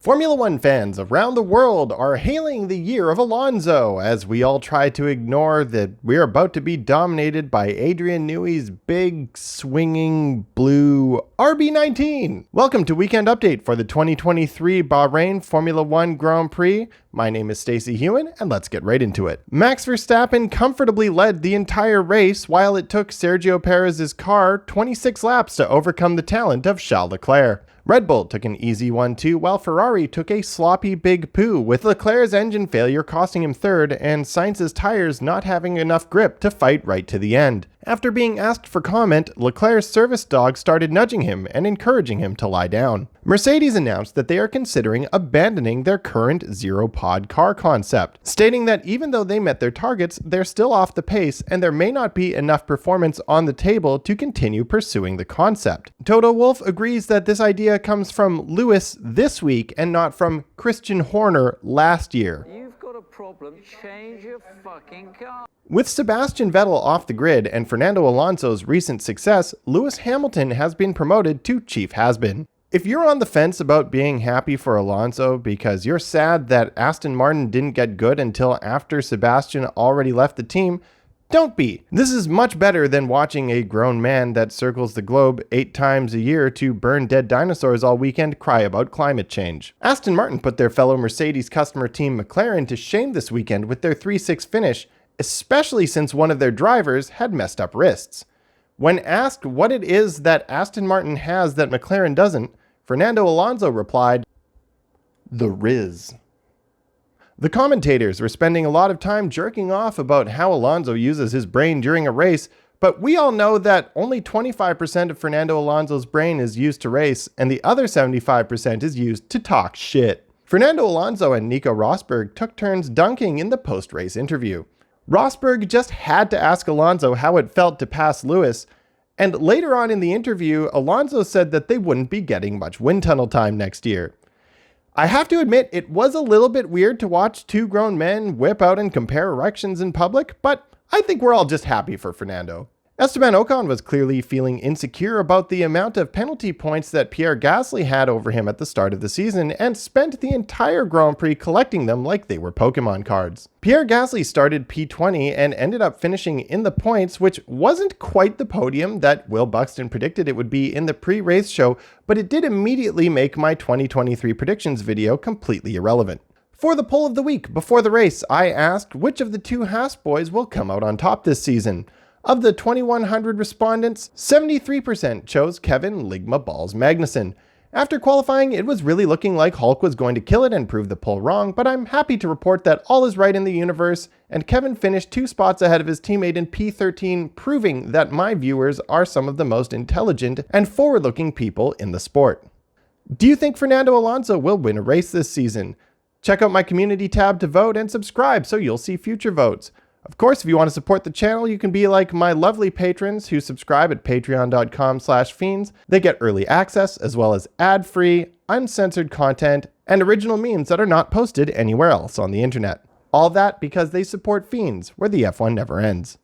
Formula One fans around the world are hailing the year of Alonso as we all try to ignore that we're about to be dominated by Adrian Newey's big, swinging, blue RB19. Welcome to Weekend Update for the 2023 Bahrain Formula One Grand Prix. My name is Stacey Hewen, and let's get right into it. Max Verstappen comfortably led the entire race while it took Sergio Perez's car 26 laps to overcome the talent of Charles Leclerc. Red Bull took an easy 1-2 while Ferrari took a sloppy big poo, with Leclerc's engine failure costing him third and Sainz's tires not having enough grip to fight right to the end. After being asked for comment, Leclerc's service dog started nudging him and encouraging him to lie down. Mercedes announced that they are considering abandoning their current zero-pod car concept, stating that even though they met their targets, they're still off the pace and there may not be enough performance on the table to continue pursuing the concept. Toto Wolff agrees that this idea comes from Lewis this week and not from Christian Horner last year. Problem, change your fucking car. With Sebastian Vettel off the grid and Fernando Alonso's recent success, Lewis Hamilton has been promoted to Chief Has-Been. If you're on the fence about being happy for Alonso because you're sad that Aston Martin didn't get good until after Sebastian already left the team, don't be. This is much better than watching a grown man that circles the globe 8 times a year to burn dead dinosaurs all weekend cry about climate change. Aston Martin put their fellow Mercedes customer team McLaren to shame this weekend with their 3-6 finish, especially since one of their drivers had messed up wrists. When asked what it is that Aston Martin has that McLaren doesn't, Fernando Alonso replied, "The Riz." The commentators were spending a lot of time jerking off about how Alonso uses his brain during a race, but we all know that only 25% of Fernando Alonso's brain is used to race, and the other 75% is used to talk shit. Fernando Alonso and Nico Rosberg took turns dunking in the post-race interview. Rosberg just had to ask Alonso how it felt to pass Lewis, and later on in the interview, Alonso said that they wouldn't be getting much wind tunnel time next year. I have to admit, it was a little bit weird to watch two grown men whip out and compare erections in public, but I think we're all just happy for Fernando. Esteban Ocon was clearly feeling insecure about the amount of penalty points that Pierre Gasly had over him at the start of the season and spent the entire Grand Prix collecting them like they were Pokemon cards. Pierre Gasly started P20 and ended up finishing in the points, which wasn't quite the podium that Will Buxton predicted it would be in the pre-race show, but it did immediately make my 2023 predictions video completely irrelevant. For the poll of the week before the race, I asked which of the two Haas boys will come out on top this season. Of the 2,100 respondents, 73% chose Kevin Ligma Balls Magnussen. After qualifying, it was really looking like Hulk was going to kill it and prove the poll wrong, but I'm happy to report that all is right in the universe, and Kevin finished 2 spots ahead of his teammate in P13, proving that my viewers are some of the most intelligent and forward-looking people in the sport. Do you think Fernando Alonso will win a race this season? Check out my community tab to vote and subscribe so you'll see future votes. Of course, if you want to support the channel, you can be like my lovely patrons who subscribe at patreon.com/fiends. They get early access, as well as ad-free, uncensored content, and original memes that are not posted anywhere else on the internet. All that because they support Fiends, where the F1 never ends.